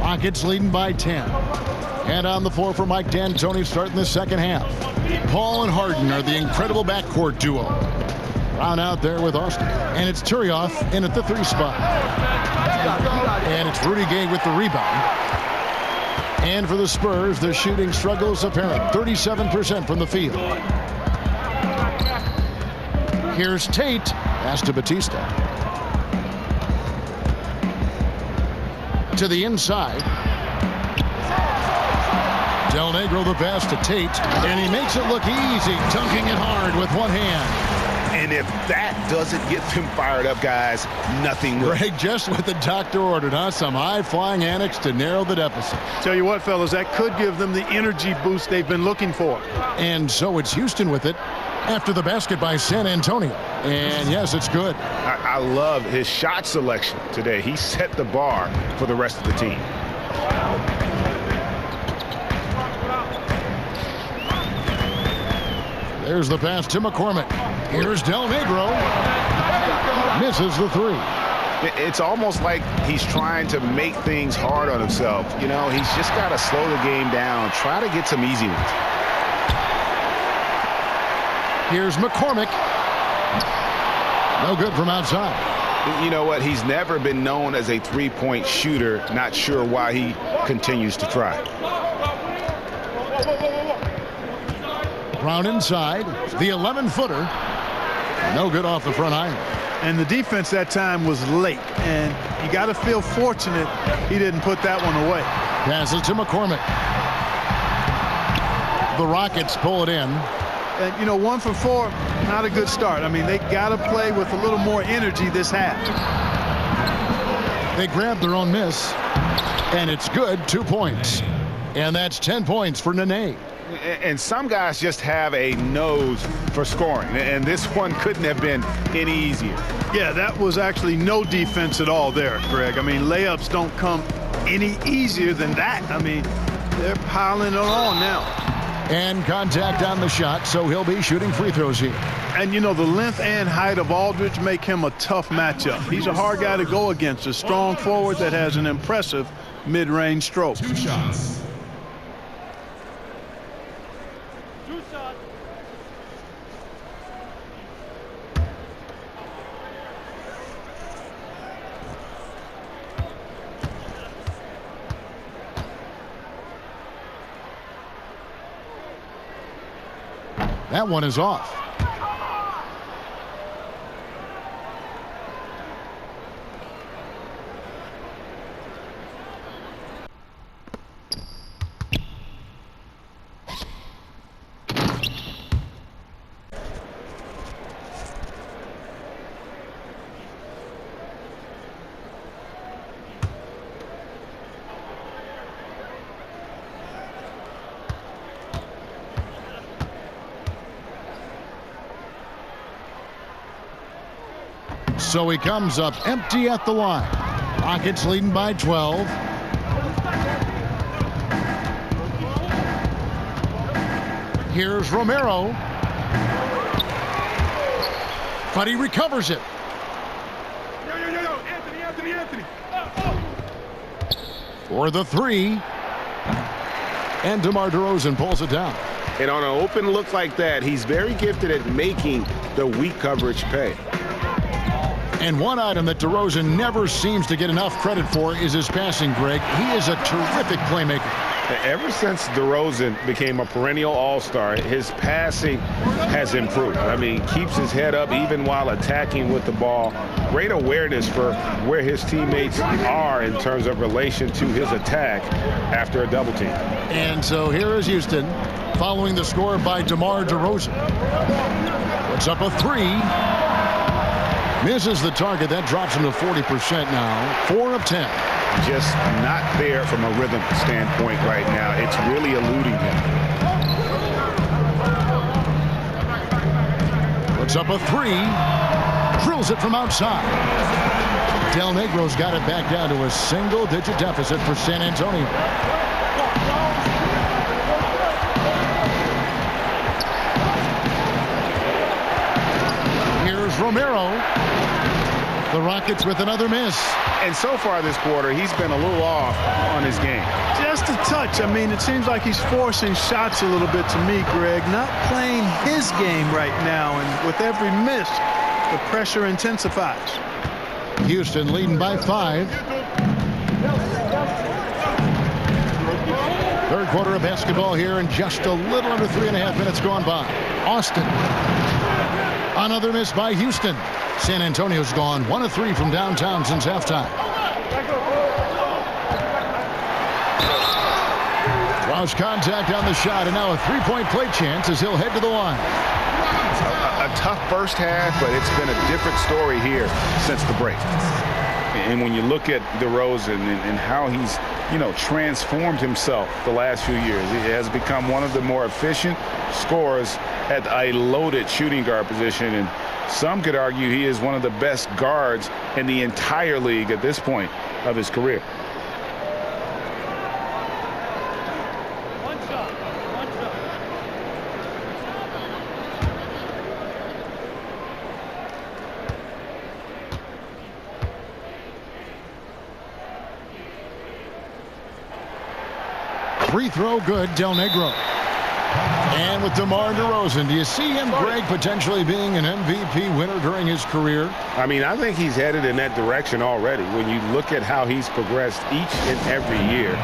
Rockets leading by 10. And on the floor for Mike D'Antoni starting the second half. Paul and Harden are the incredible backcourt duo. Brown out there with Austin. And it's Turioff in at the 3 spot. And it's Rudy Gay with the rebound. And for the Spurs, the shooting struggle is apparent. 37% from the field. Here's Tate. Pass to Batista. To the inside. Del Negro the pass to Tate. And he makes it look easy, dunking it hard with one hand. And if that doesn't get them fired up, guys, nothing will. Greg, just what the doctor ordered, huh? Some high-flying antics to narrow the deficit. Tell you what, fellas, that could give them the energy boost they've been looking for. And so it's Houston with it after the basket by San Antonio. And yes, it's good. I love his shot selection today. He set the bar for the rest of the team. There's the pass to McCormick. Here's Del Negro. Misses the 3. It's almost like he's trying to make things hard on himself. You know, he's just got to slow the game down, try to get some easy ones. Here's McCormick. No good from outside. You know what? He's never been known as a three-point shooter. Not sure why he continues to try. Brown inside. The 11-footer. No good off the front iron. And the defense that time was late. And you got to feel fortunate he didn't put that one away. Passes to McCormick. The Rockets pull it in. And, you know, 1 for 4, not a good start. I mean, they got to play with a little more energy this half. They grab their own miss. And it's good. 2 points. And that's 10 points for Nene. And some guys just have a nose for scoring. And this one couldn't have been any easier. Yeah, that was actually no defense at all there, Greg. I mean, layups don't come any easier than that. I mean, they're piling it on now. And contact on the shot, so he'll be shooting free throws here. And, you know, the length and height of Aldridge make him a tough matchup. He's a hard guy to go against, a strong forward that has an impressive mid-range stroke. 2 shots. That one is off. So he comes up empty at the line. Rockets leading by 12. Here's Romero. But he recovers it. Anthony. For the 3. And DeMar DeRozan pulls it down. And on an open look like that, he's very gifted at making the weak coverage pay. And one item that DeRozan never seems to get enough credit for is his passing, Greg. He is a terrific playmaker. Ever since DeRozan became a perennial all-star, his passing has improved. I mean, keeps his head up even while attacking with the ball. Great awareness for where his teammates are in terms of relation to his attack after a double team. And so here is Houston following the score by DeMar DeRozan. Puts up a 3. Misses the target. That drops him to 40% now. 4 of 10. Just not there from a rhythm standpoint right now. It's really eluding him. Puts up a 3. Drills it from outside. Del Negro's got it back down to a single-digit deficit for San Antonio. Here's Romero. The Rockets with another miss. And so far this quarter, he's been a little off on his game. Just a touch. I mean, it seems like he's forcing shots a little bit to me, Greg. Not playing his game right now, and with every miss, the pressure intensifies. Houston leading by 5. Third quarter of basketball here, and just a little under 3.5 minutes gone by. Austin. Another miss by Houston. San Antonio's gone 1 of 3 from downtown since halftime. Draws contact on the shot, and now a 3-point play chance as he'll head to the line. A tough first half, but it's been a different story here since the break. And when you look at DeRozan and how he's, transformed himself the last few years, he has become one of the more efficient scorers at a loaded shooting guard position. And some could argue he is one of the best guards in the entire league at this point of his career. Free throw good, Del Negro. And with DeMar DeRozan, do you see him, Greg, potentially being an MVP winner during his career? I mean, I think he's headed in that direction already. When you look at how he's progressed each and every year,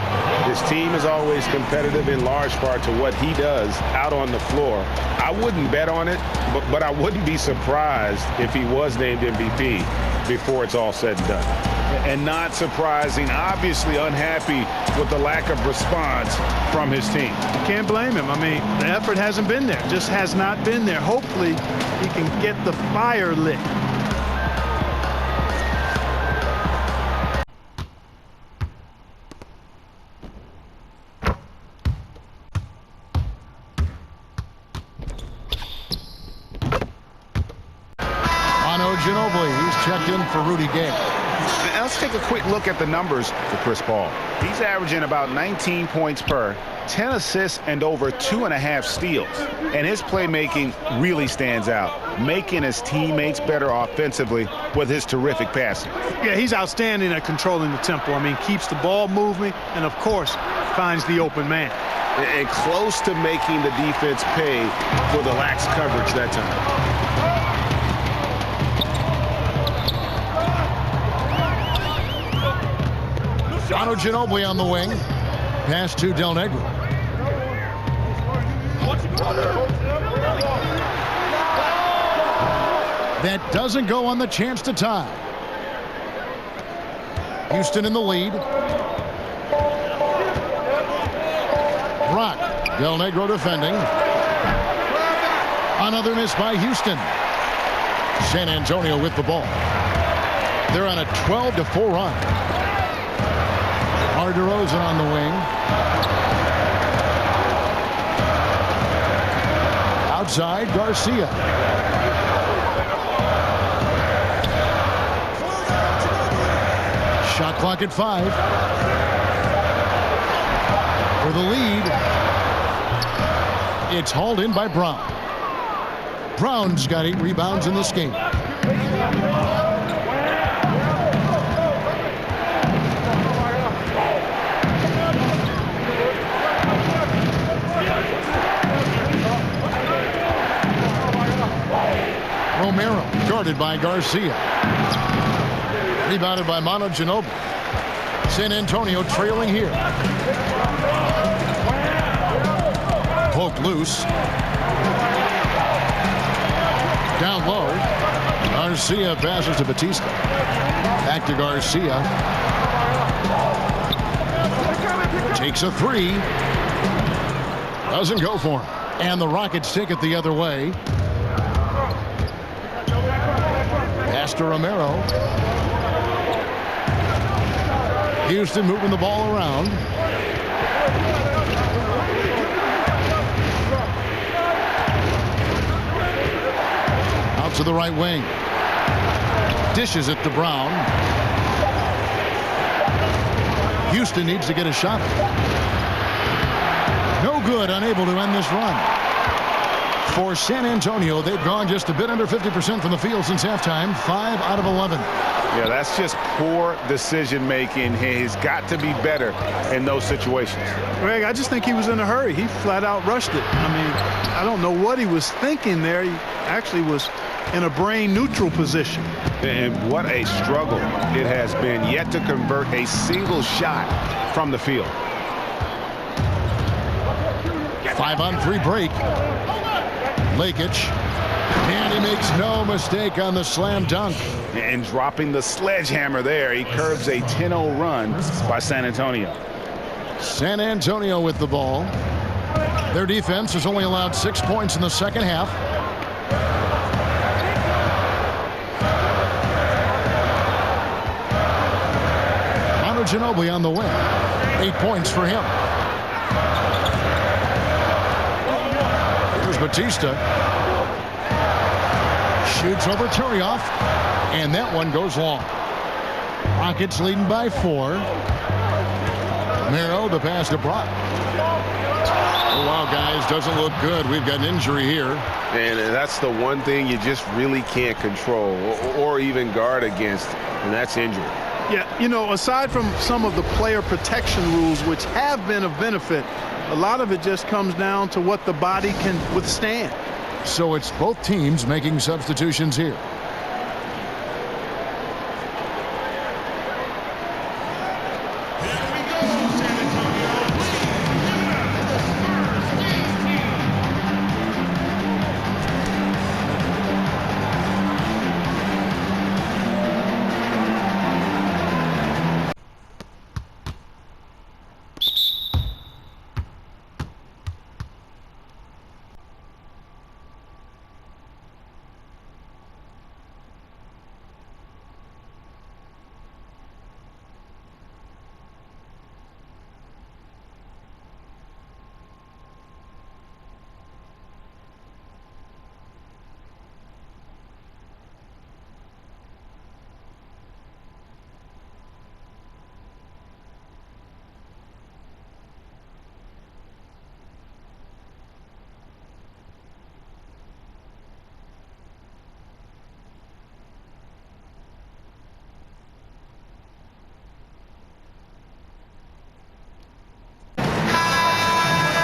his team is always competitive in large part to what he does out on the floor. I wouldn't bet on it, but I wouldn't be surprised if he was named MVP before it's all said and done. And not surprising, obviously unhappy with the lack of response from his team. Can't blame him. I mean, the effort hasn't been there. Just has not been there. Hopefully, he can get the fire lit. Ginobili, he's checked in for Rudy Gay. Now let's take a quick look at the numbers for Chris Paul. He's averaging about 19 points per, 10 assists, and over 2.5 steals. And his playmaking really stands out, making his teammates better offensively with his terrific passing. Yeah, he's outstanding at controlling the tempo. I mean, keeps the ball moving and, of course, finds the open man. And close to making the defense pay for the lax coverage that time. Ginobili on the wing. Pass to Del Negro. That doesn't go on the chance to tie. Houston in the lead. Brock. Del Negro defending. Another miss by Houston. San Antonio with the ball. They're on a 12-4 run. DeRozan on the wing. Outside, Garcia. Shot clock at 5. For the lead, it's hauled in by Brown. Brown's got 8 rebounds in this game. Romero, guarded by Garcia. Rebounded by Manu Ginobili. San Antonio trailing here. Poked loose. Down low. Garcia passes to Batista. Back to Garcia. Takes a 3. Doesn't go for him. And the Rockets take it the other way. To Romero. Houston moving the ball around. Out to the right wing. Dishes it to Brown. Houston needs to get a shot. No good, unable to end this run. For San Antonio, they've gone just a bit under 50% from the field since halftime, 5 out of 11. Yeah, that's just poor decision making. He's got to be better in those situations. Greg, I just think he was in a hurry. He flat out rushed it. I mean, I don't know what he was thinking there. He actually was in a brain neutral position. And what a struggle it has been yet to convert a single shot from the field. 5-on-3 break. Lakic. And he makes no mistake on the slam dunk. And dropping the sledgehammer there, he curbs a 10-0 run by San Antonio. San Antonio with the ball. Their defense has only allowed 6 points in the second half. Manu Ginobili on the wing. 8 points for him. Here's Batista. Shoots over Turioff, and that one goes long. Rockets leading by 4. Miro, the pass to Brock. Oh, wow, guys, doesn't look good. We've got an injury here. And that's the one thing you just really can't control or even guard against, and that's injury. Yeah, you know, aside from some of the player protection rules, which have been of benefit, a lot of it just comes down to what the body can withstand. So it's both teams making substitutions here.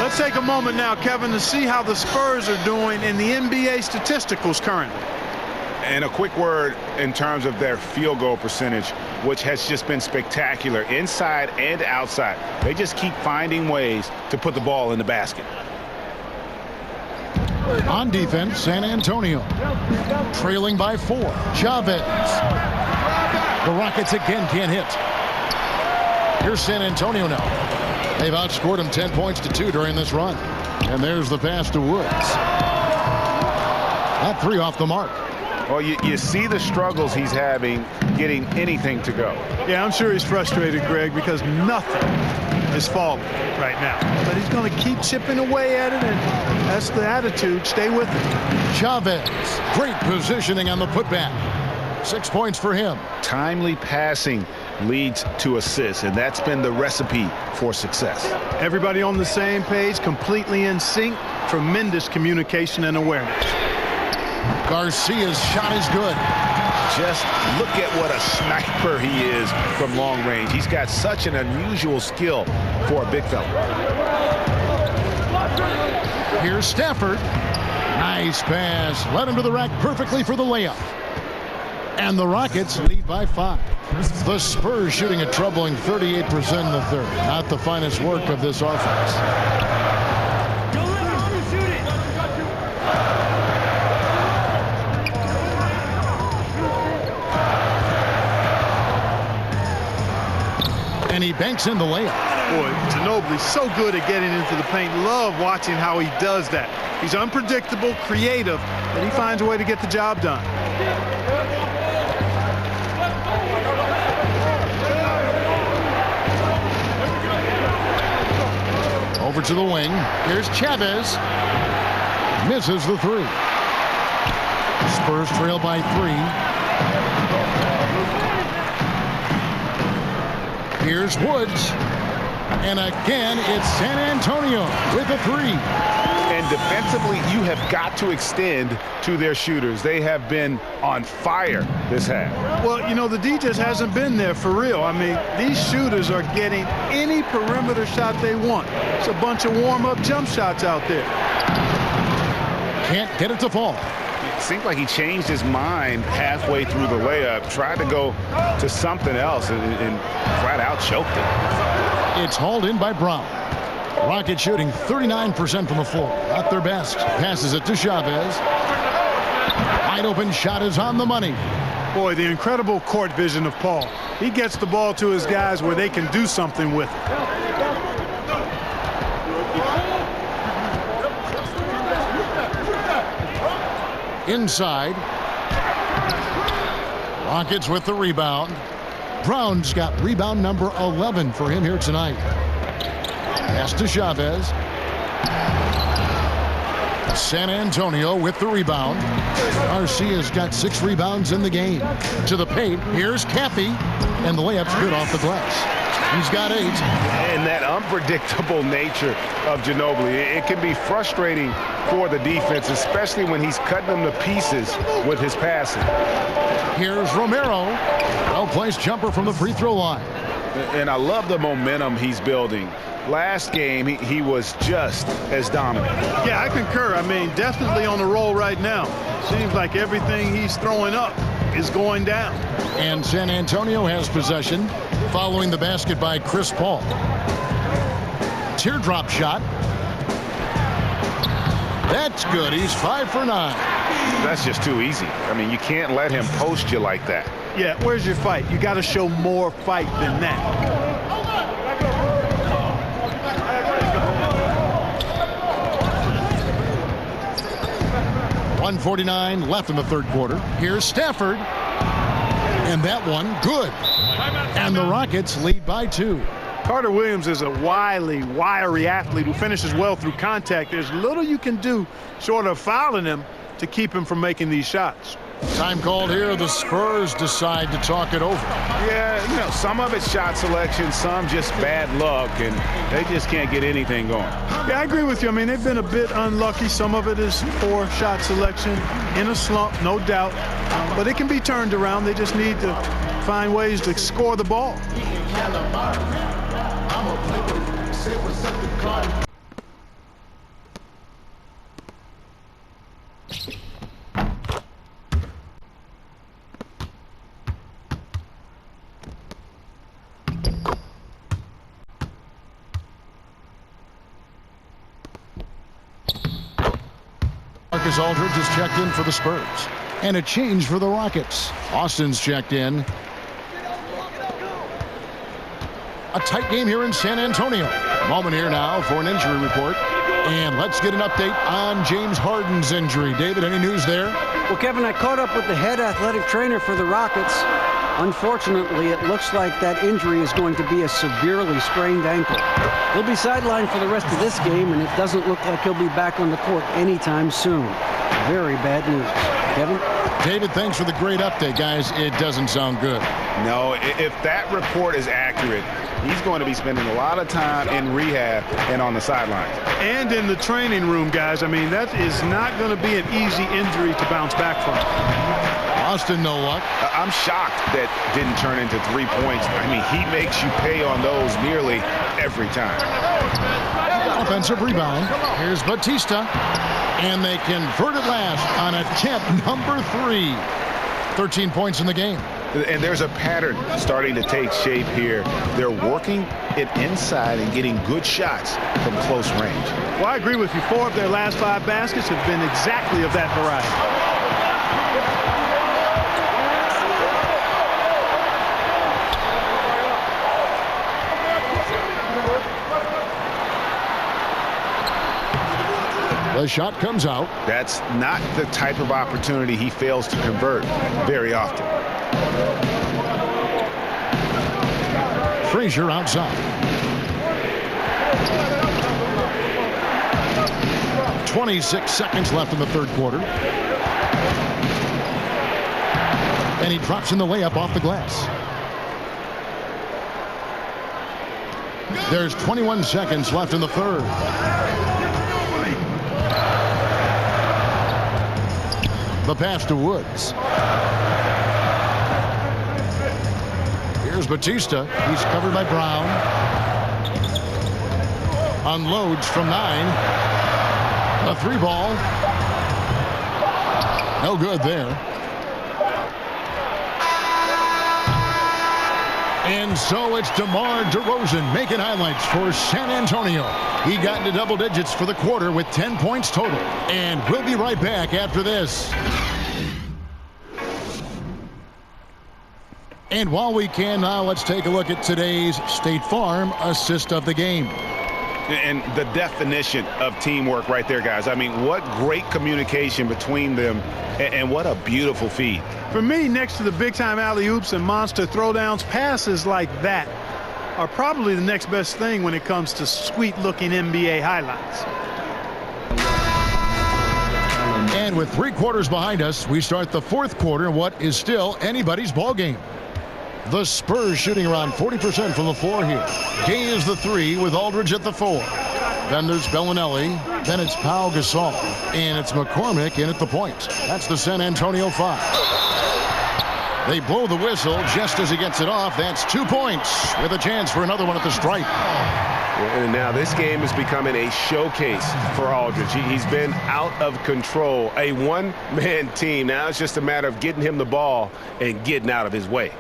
Let's take a moment now, Kevin, to see how the Spurs are doing in the NBA statisticals currently. And a quick word in terms of their field goal percentage, which has just been spectacular inside and outside. They just keep finding ways to put the ball in the basket. On defense, San Antonio trailing by 4. Chavez. The Rockets again can't hit. Here's San Antonio now. They've outscored them 10 points to 2 during this run. And there's the pass to Woods. That 3 off the mark. Well, you see the struggles he's having getting anything to go. Yeah, I'm sure he's frustrated, Greg, because nothing is falling right now. But he's going to keep chipping away at it, and that's the attitude. Stay with it. Chavez. Great positioning on the putback. 6 points for him. Timely passing leads to assists, and that's been the recipe for success. Everybody on the same page, completely in sync. Tremendous communication and awareness. Garcia's shot is good. Just look at what a sniper he is from long range. He's got such an unusual skill for a big fella. Here's Stafford. Nice pass. Led him to the rack perfectly for the layup. And the Rockets lead by 5. The Spurs shooting a troubling 38% in the third. Not the finest work of this offense. And he banks in the layup. Boy, Ginobili's so good at getting into the paint. Love watching how he does that. He's unpredictable, creative, but he finds a way to get the job done. Over to the wing. Here's Chavez. Misses the 3. Spurs trail by 3. Here's Woods. And again, it's San Antonio with a 3. And defensively, you have got to extend to their shooters. They have been on fire this half. Well, you know, the D just hasn't been there for real. I mean, these shooters are getting any perimeter shot they want. It's a bunch of warm-up jump shots out there. Can't get it to fall. It seemed like he changed his mind halfway through the layup, tried to go to something else, and flat out choked it. It's hauled in by Brown. Rockets shooting 39% from the floor. Not their best. Passes it to Chavez. Wide open shot is on the money. Boy, the incredible court vision of Paul. He gets the ball to his guys where they can do something with it. Inside. Rockets with the rebound. Brown's got rebound number 11 for him here tonight. Pass to Chavez. San Antonio with the rebound. Garcia's got 6 rebounds in the game. To the paint. Here's Cappy. And the layup's good off the glass. He's got 8. And that unpredictable nature of Ginobili, it can be frustrating for the defense, especially when he's cutting them to pieces with his passing. Here's Romero. Well-placed jumper from the free throw line. And I love the momentum he's building. Last game, he was just as dominant. Yeah, I concur. I mean, definitely on the roll right now. Seems like everything he's throwing up is going down. And San Antonio has possession following the basket by Chris Paul. Teardrop shot. That's good. He's 5 for 9. That's just too easy. I mean, you can't let him post you like that. Yeah, where's your fight? You got to show more fight than that. 1:49 left in the third quarter. Here's Stafford. And that one, good. And the Rockets lead by 2. Carter Williams is a wily, wiry athlete who finishes well through contact. There's little you can do short of fouling him to keep him from making these shots. Time called here. The Spurs decide to talk it over. Yeah, you know, some of it's shot selection, some just bad luck, and they just can't get anything going. Yeah, I agree with you. I mean, they've been a bit unlucky. Some of it is poor shot selection, in a slump, no doubt. But it can be turned around. They just need to find ways to score the ball. Marcus Aldridge has checked in for the Spurs. And a change for the Rockets. Austin's checked in. A tight game here in San Antonio. A moment here now for an injury report. And let's get an update on James Harden's injury. David, any news there? Well, Kevin, I caught up with the head athletic trainer for the Rockets. Unfortunately, it looks like that injury is going to be a severely sprained ankle. He'll be sidelined for the rest of this game, and it doesn't look like he'll be back on the court anytime soon. Very bad news. Kevin? David, thanks for the great update, guys. It doesn't sound good. No, if that report is accurate, he's going to be spending a lot of time in rehab and on the sidelines. And in the training room, guys. I mean, that is not going to be an easy injury to bounce back from. Austin, no luck. I'm shocked that didn't turn into 3 points. I mean, he makes you pay on those nearly every time. Offensive rebound. Here's Batista. And they convert it last on attempt number 3. 13 points in the game. And there's a pattern starting to take shape here. They're working it inside and getting good shots from close range. Well, I agree with you. 4 of their last 5 baskets have been exactly of that variety. The shot comes out. That's not the type of opportunity he fails to convert very often. Frazier outside. 26 seconds left in the third quarter. And he drops in the layup off the glass. There's 21 seconds left in the third. The pass to Woods. Here's Batista. He's covered by Brown. Unloads from 9. A 3 ball. No good there. And so it's DeMar DeRozan making highlights for San Antonio. He got into double digits for the quarter with 10 points total. And we'll be right back after this. And while we can now, let's take a look at today's State Farm assist of the game. And the definition of teamwork right there, guys. I mean, what great communication between them, and what a beautiful feed. For me, next to the big-time alley-oops and monster throwdowns, passes like that are probably the next best thing when it comes to sweet-looking NBA highlights. And with 3 quarters behind us, we start the 4th quarter in what is still anybody's ball game. The Spurs shooting around 40% from the floor here. Gay is the 3 with Aldridge at the 4. Then there's Bellinelli. Then it's Pau Gasol. And it's McCormick in at the point. That's the San Antonio 5. They blow the whistle just as he gets it off. That's 2 points with a chance for another one at the stripe. And now this game is becoming a showcase for Aldridge. He's been out of control. A one-man team. Now it's just a matter of getting him the ball and getting out of his way.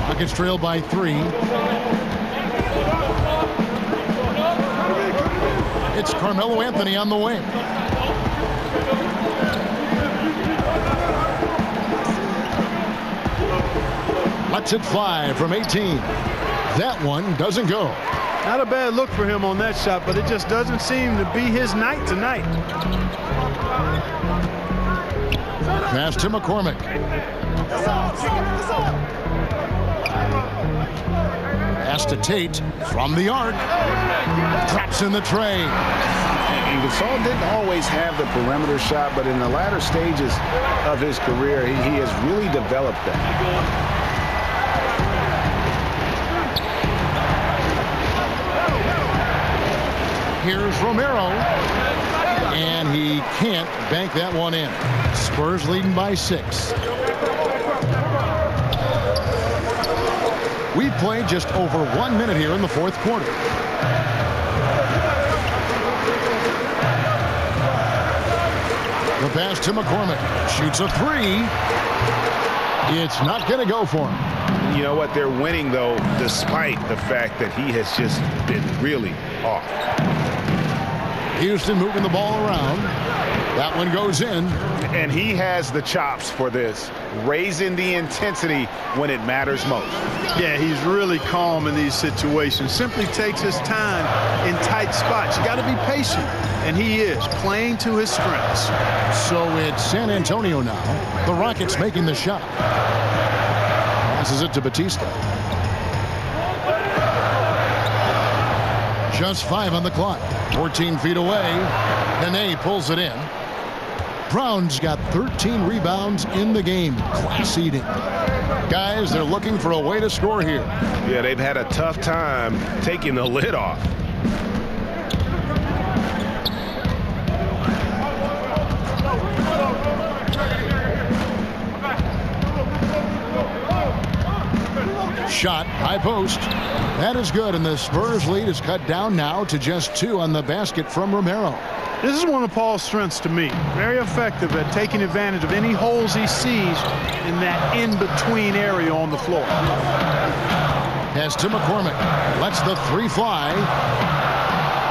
Rockets trail by 3. It's Carmelo Anthony on the wing. Lets it fly from 18. That one doesn't go. Not a bad look for him on that shot, but it just doesn't seem to be his night tonight. Pass to McCormick. Pass to Tate from the arc. Drops in the tray. And Gasol didn't always have the perimeter shot, but in the latter stages of his career, he has really developed that. Here's Romero. And he can't bank that one in. Spurs leading by 6. We've played just over 1 minute here in the 4th quarter. The pass to McCormick. Shoots a 3. It's not going to go for him. You know what? They're winning, though, despite the fact that he has just been really off. Houston moving the ball around. That one goes in. And he has the chops for this, raising the intensity when it matters most. Yeah, he's really calm in these situations. Simply takes his time in tight spots. You got to be patient, and he is playing to his strengths. So it's San Antonio now. The Rockets making the shot. Passes it to Batista. Just 5 on the clock. 14 feet away. Hene pulls it in. Brown's got 13 rebounds in the game. Class eating. Guys, they're looking for a way to score here. Yeah, they've had a tough time taking the lid off. Shot, high post. That is good, and the Spurs lead is cut down now to just 2 on the basket from Romero. This is one of Paul's strengths to me. Very effective at taking advantage of any holes he sees in that in-between area on the floor. Pass to McCormick. Lets the 3 fly.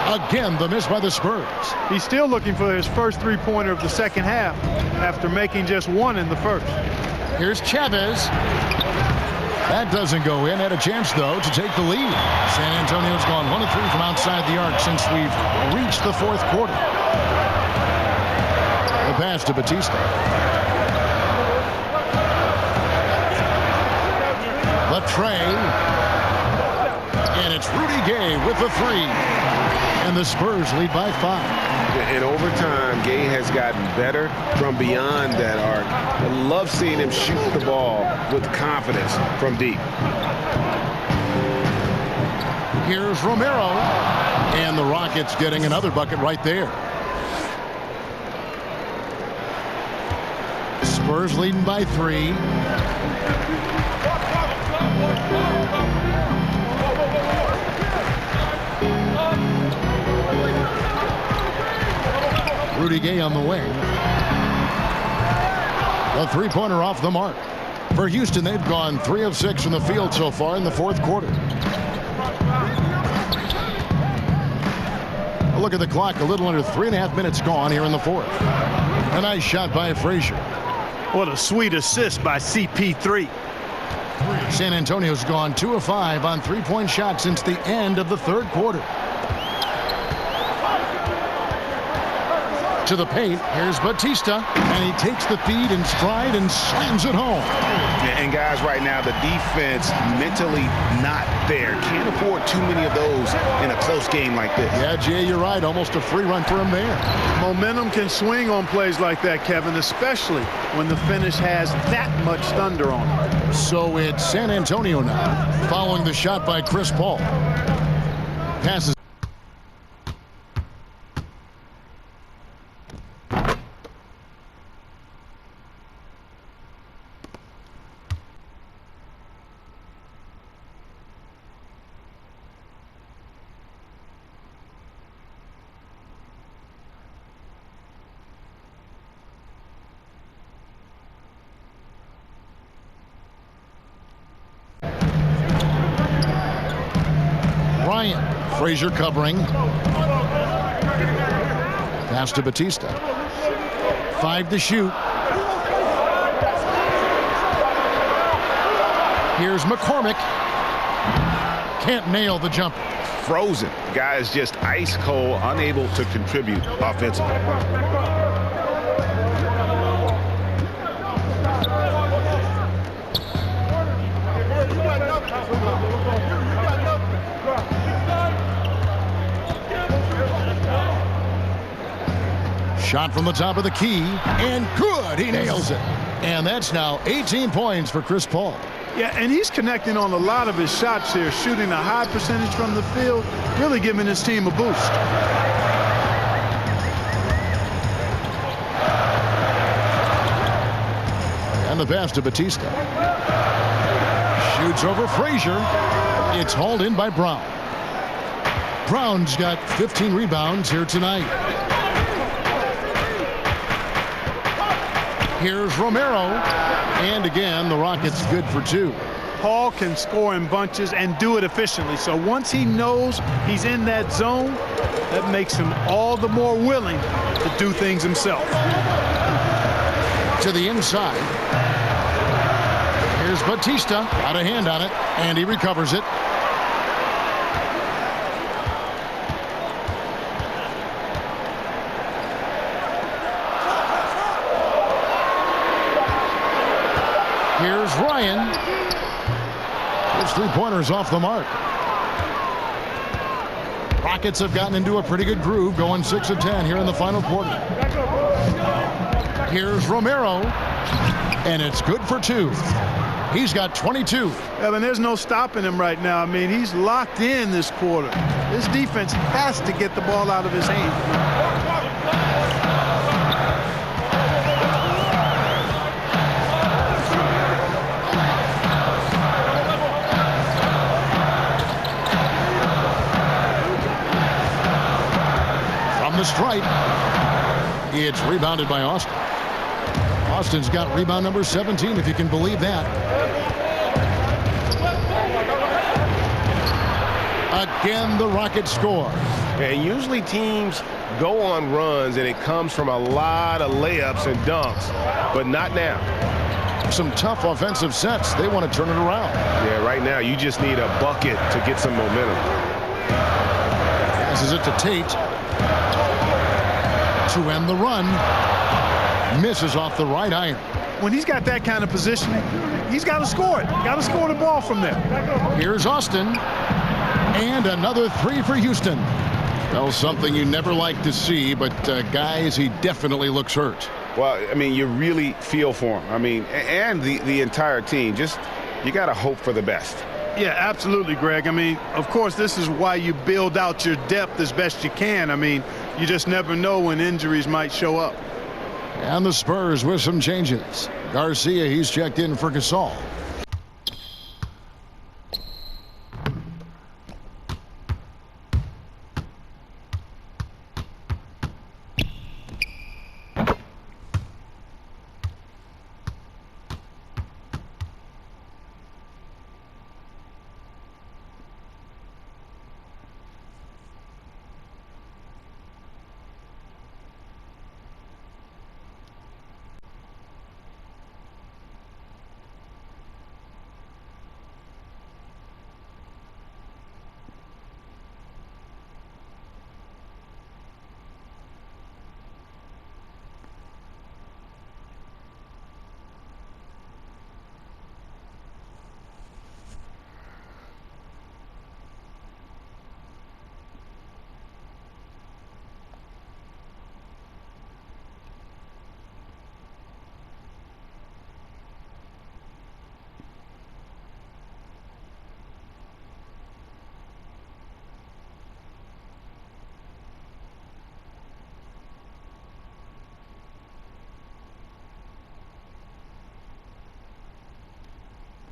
Again, the miss by the Spurs. He's still looking for his first three-pointer of the second half after making just one in the first. Here's Chavez. That doesn't go in. Had a chance, though, to take the lead. San Antonio's gone 1 of 3 from outside the arc since we've reached the fourth quarter. The pass to Batista. The tray. And it's Rudy Gay with the 3. And the Spurs lead by 5. In overtime, Gay has gotten better from beyond that arc. I love seeing him shoot the ball with confidence from deep. Here's Romero. And the Rockets getting another bucket right there. Spurs leading by 3. Rudy Gay on the wing. A three-pointer off the mark. For Houston, they've gone 3 of 6 from the field so far in the fourth quarter. A look at the clock. A little under 3.5 minutes gone here in the fourth. A nice shot by Frazier. What a sweet assist by CP3. San Antonio's gone 2 of 5 on three-point shots since the end of the third quarter. To the paint. Here's Batista, and he takes the feed in stride and slams it home. And guys, right now the defense mentally not there. Can't afford too many of those in a close game like this. Yeah, Jay, you're right. Almost a free run for him there. Momentum can swing on plays like that, Kevin, especially when the finish has that much thunder on it. So it's San Antonio now, following the shot by Chris Paul. Passes. Frazier covering. Pass to Batista. 5 to shoot. Here's McCormick. Can't nail the jumper. Frozen. Guy is just ice cold, unable to contribute offensively. Shot from the top of the key, and good. He nails it. And that's now 18 points for Chris Paul. Yeah, and he's connecting on a lot of his shots here, shooting a high percentage from the field, really giving his team a boost. And the pass to Batista. Shoots over Frazier. It's hauled in by Brown. Brown's got 15 rebounds here tonight. Here's Romero. And again, the Rockets good for 2. Paul can score in bunches and do it efficiently. So once he knows he's in that zone, that makes him all the more willing to do things himself. To the inside. Here's Batista. Got a hand on it, and he recovers it. Here's Ryan. His three-pointers off the mark. Rockets have gotten into a pretty good groove, going 6 of 10 here in the final quarter. Here's Romero, and it's good for 2. He's got 22. Evan, there's no stopping him right now. I mean, he's locked in this quarter. This defense has to get the ball out of his hand. The stripe. It's rebounded by Austin. Austin's got rebound number 17, if you can believe that. Again, the Rockets score. And usually teams go on runs, and it comes from a lot of layups and dunks, but not now. Some tough offensive sets. They want to turn it around. Yeah, right now you just need a bucket to get some momentum. Passes it to Tate to end the run. Misses off the right iron. When he's got that kind of positioning, he's got to score it. Got to score the ball from there. Here's Austin. And another three for Houston. Well, something you never like to see, but guys, he definitely looks hurt. Well, I mean, you really feel for him. I mean, and the entire team. Just, you got to hope for the best. Yeah, absolutely, Greg. I mean, of course, this is why you build out your depth as best you can. I mean, you just never know when injuries might show up. And the Spurs with some changes. Garcia, he's checked in for Gasol.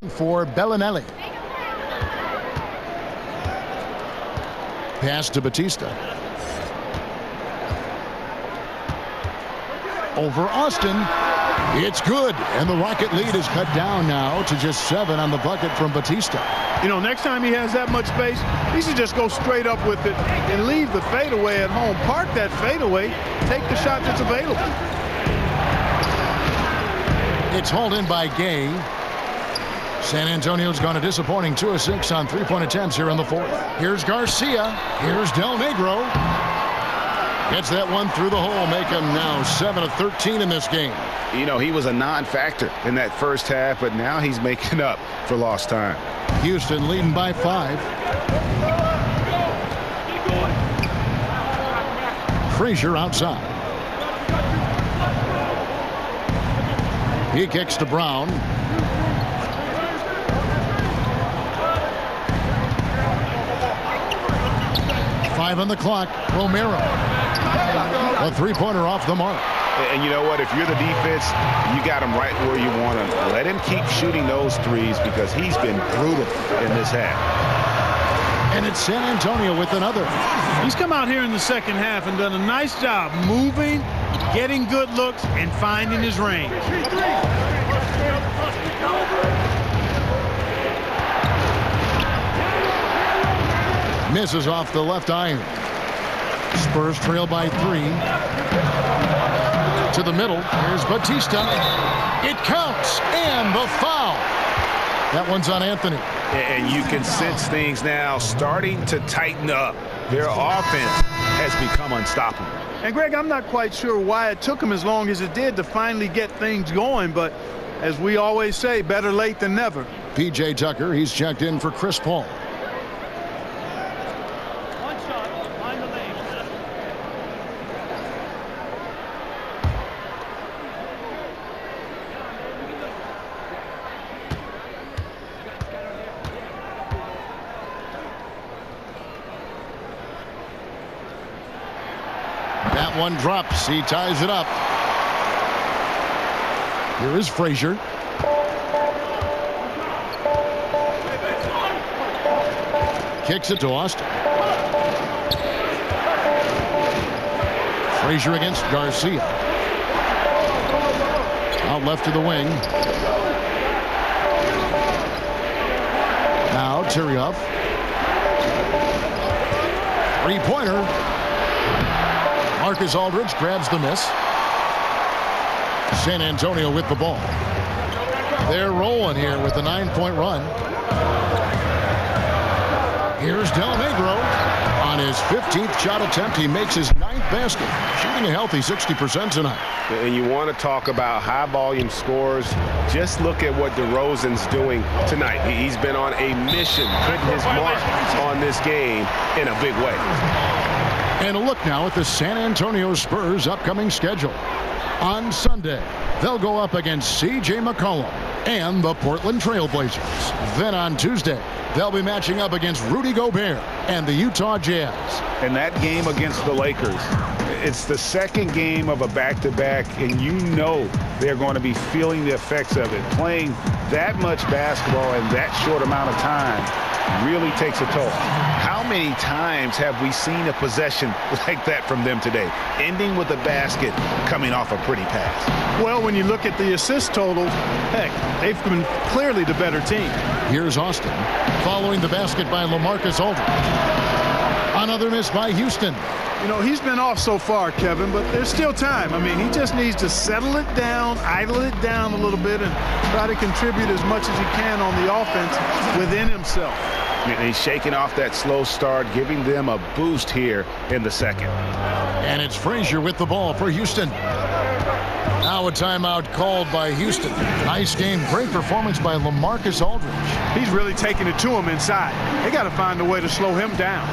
For Bellinelli. Pass to Batista. Over Austin. It's good. And the Rocket lead is cut down now to just 7 on the bucket from Batista. You know, next time he has that much space, he should just go straight up with it and leave the fadeaway at home. Park that fadeaway. Take the shot that's available. It's hauled in by Gay. San Antonio's gone a disappointing 2 of 6 on three-point attempts here in the fourth. Here's Garcia. Here's Del Negro. Gets that one through the hole, make him now 7 of 13 in this game. You know, he was a non-factor in that first half, but now he's making up for lost time. Houston leading by 5. Frazier outside. He kicks to Brown. 5 on the clock. Romero. A three-pointer off the mark. And you know what? If you're the defense, you got him right where you want him. Let him keep shooting those threes because he's been brutal in this half. And it's San Antonio with another. He's come out here in the second half and done a nice job moving, getting good looks, and finding his range. Misses off the left iron. Spurs trail by 3. To the middle. Here's Batista. It counts. And the foul. That one's on Anthony. And you can sense things now starting to tighten up. Their offense has become unstoppable. And, Greg, I'm not quite sure why it took him as long as it did to finally get things going. But as we always say, better late than never. P.J. Tucker, he's checked in for Chris Paul. That one drops. He ties it up. Here is Frazier. Kicks it to Austin. Frazier against Garcia. Out left to the wing. Now Tyrioff. Three-pointer. Marcus Aldridge grabs the miss. San Antonio with the ball. They're rolling here with the 9-point run. Here's Del Negro. On his 15th shot attempt, he makes his 9th basket, shooting a healthy 60% tonight. And you want to talk about high-volume scores. Just look at what DeRozan's doing tonight. He's been on a mission, putting his mark on this game in a big way. And a look now at the San Antonio Spurs' upcoming schedule. On Sunday, they'll go up against C.J. McCollum and the Portland Trailblazers. Then on Tuesday, they'll be matching up against Rudy Gobert and the Utah Jazz. And that game against the Lakers, it's the second game of a back-to-back, and you know they're going to be feeling the effects of it. Playing that much basketball in that short amount of time really takes a toll. How many times have we seen a possession like that from them today, ending with a basket coming off a pretty pass? Well, when you look at the assist totals, heck, they've been clearly the better team. Here's Austin following the basket by LaMarcus Aldridge. Another miss by Houston. You know, he's been off so far, Kevin, but there's still time. I mean, he just needs to settle it down, idle it down a little bit, and try to contribute as much as he can on the offense within himself. And he's shaking off that slow start, giving them a boost here in the second. And it's Frazier with the ball for Houston. Now a timeout called by Houston. Nice game, great performance by LaMarcus Aldridge. He's really taking it to him inside. They got to find a way to slow him down.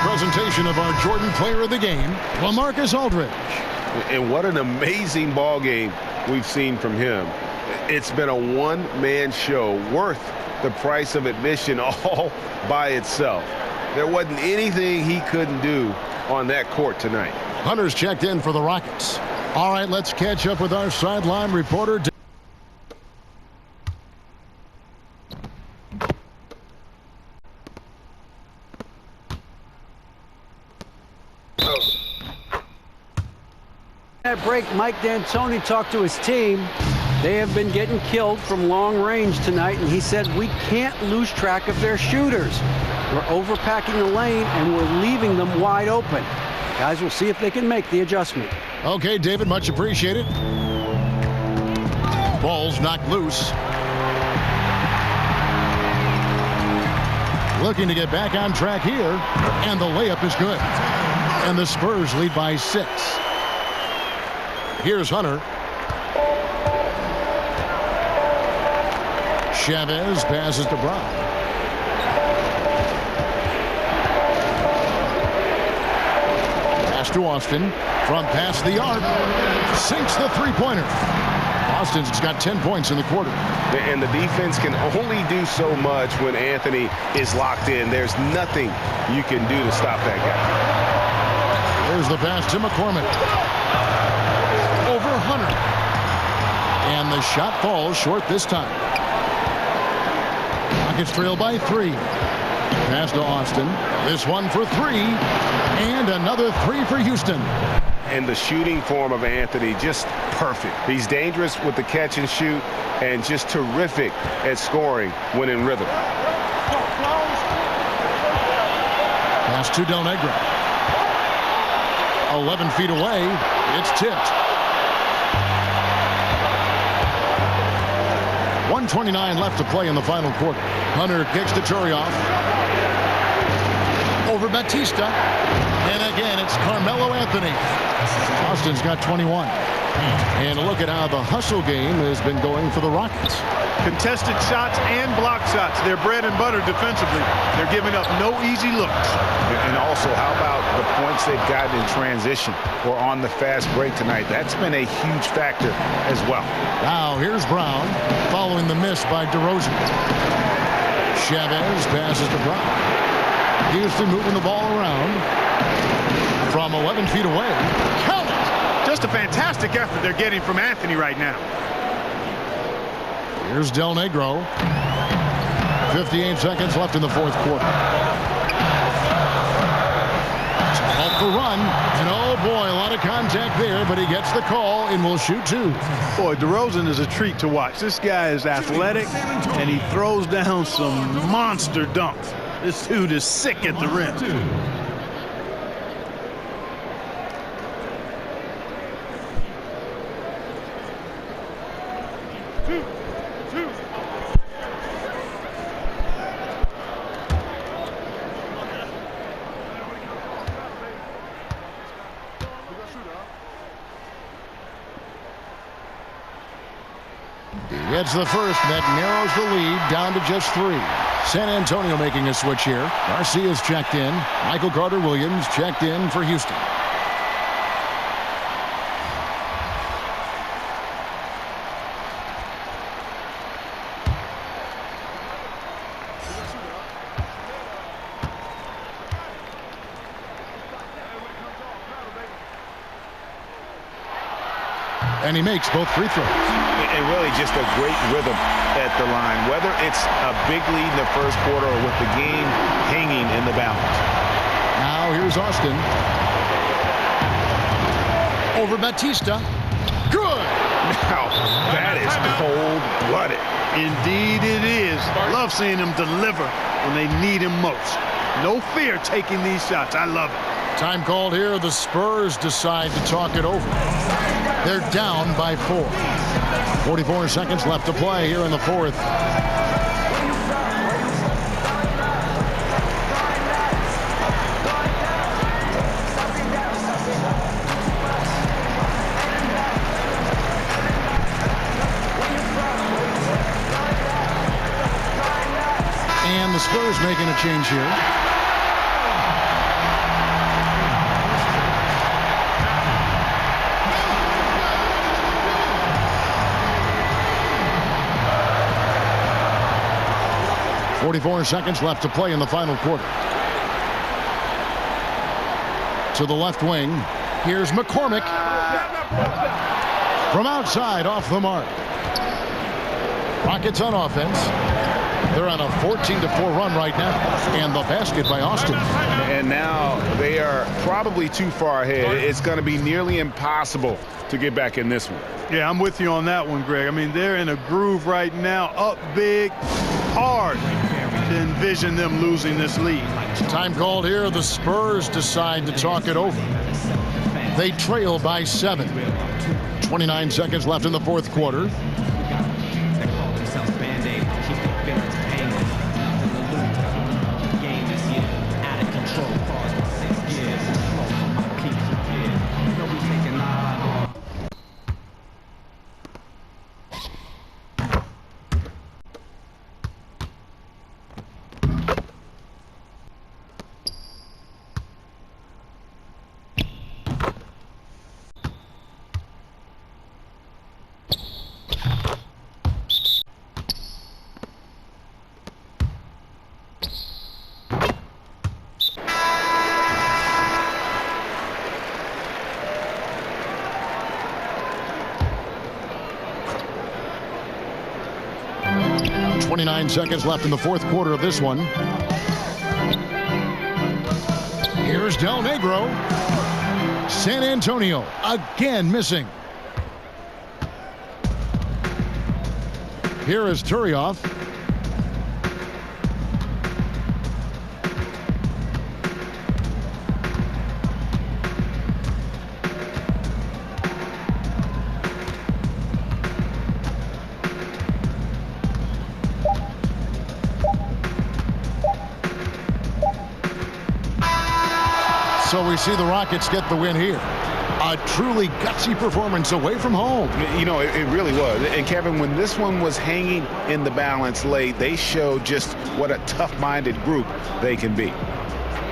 Presentation of our Jordan Player of the Game, LaMarcus Aldridge. And what an amazing ball game we've seen from him. It's been a one-man show worth the price of admission all by itself. There wasn't anything he couldn't do on that court tonight. Hunter's checked in for the Rockets. All right, let's catch up with our sideline reporter. At break, Mike D'Antoni talked to his team. They have been getting killed from long range tonight, and he said, we can't lose track of their shooters. We're overpacking the lane, and we're leaving them wide open. Guys, we'll see if they can make the adjustment. Okay, David, much appreciated. Ball's knocked loose. Looking to get back on track here, and the layup is good. And the Spurs lead by 6. Here's Hunter. Chavez passes to Brown. Pass to Austin from past the arc. Sinks the three-pointer. Austin's got 10 points in the quarter. And the defense can only do so much when Anthony is locked in. There's nothing you can do to stop that guy. There's the pass to McCormick. Over Hunter. And the shot falls short this time. Rockets trail by 3. Pass to Austin. This one for 3. And another 3 for Houston. And the shooting form of Anthony, just perfect. He's dangerous with the catch and shoot and just terrific at scoring when in rhythm. Pass to Del Negro. 11 feet away. It's tipped. 1:29 left to play in the final quarter. Hunter kicks to Turioff. Over Batista. And again, it's Carmelo Anthony. Austin's got 21. And look at how the hustle game has been going for the Rockets. Contested shots and block shots. They're bread and butter defensively. They're giving up no easy looks. And also, how about the points they've gotten in transition or on the fast break tonight? That's been a huge factor as well. Now here's Brown following the miss by DeRozan. Chavez passes to Brown. Houston moving the ball around from 11 feet away. Count it! Just a fantastic effort they're getting from Anthony right now. Here's Del Negro. 58 seconds left in the fourth quarter. Off the run. And oh boy, a lot of contact there, but he gets the call and will shoot two. Boy, DeRozan is a treat to watch. This guy is athletic, and he throws down some monster dunks. This dude is sick at the rim. Gets the first, that narrows the lead down to just 3. San Antonio making a switch here. Garcia's checked in. Michael Carter-Williams checked in for Houston. And he makes both free throws. And really just a great rhythm at the line, whether it's a big lead in the first quarter or with the game hanging in the balance. Now here's Austin. Over Batista. Good! Now, that is cold-blooded. Indeed it is. Love seeing him deliver when they need him most. No fear taking these shots. I love it. Time called here. The Spurs decide to talk it over. They're down by 4. 44 seconds left to play here in the fourth. And the Spurs making a change here. .44 seconds left to play in the final quarter. To the left wing, here's McCormick. From outside, off the mark. Rockets on offense. They're on a 14-4 run right now. And the basket by Austin. And now they are probably too far ahead. It's going to be nearly impossible to get back in this one. Yeah, I'm with you on that one, Greg. I mean, they're in a groove right now. Up big, hard to envision them losing this lead. Time called here. The Spurs decide to talk it over. They trail by 7. 29 seconds left in the fourth quarter. .29 seconds left in the fourth quarter of this one. Here's Del Negro. San Antonio again missing. Here is Turioff. So we see the Rockets get the win here. A truly gutsy performance away from home. You know, it really was. And Kevin, when this one was hanging in the balance late, they showed just what a tough-minded group they can be.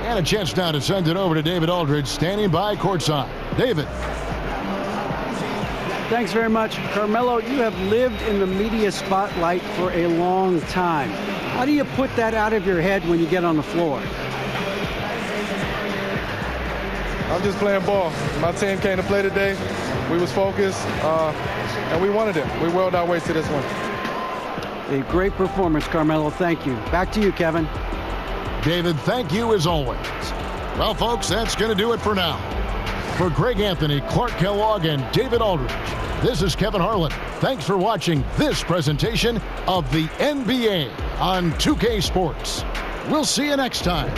And a chance now to send it over to David Aldridge, standing by courtside. David. Thanks very much. Carmelo, you have lived in the media spotlight for a long time. How do you put that out of your head when you get on the floor? I'm just playing ball. My team came to play today. We was focused, and we wanted it. We willed our way to this one. A great performance, Carmelo. Thank you. Back to you, Kevin. David, thank you as always. Well, folks, that's going to do it for now. For Greg Anthony, Clark Kellogg, and David Aldridge, this is Kevin Harlan. Thanks for watching this presentation of the NBA on 2K Sports. We'll see you next time.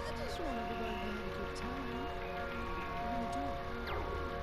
I just want everybody to have a good time. What are you gonna do?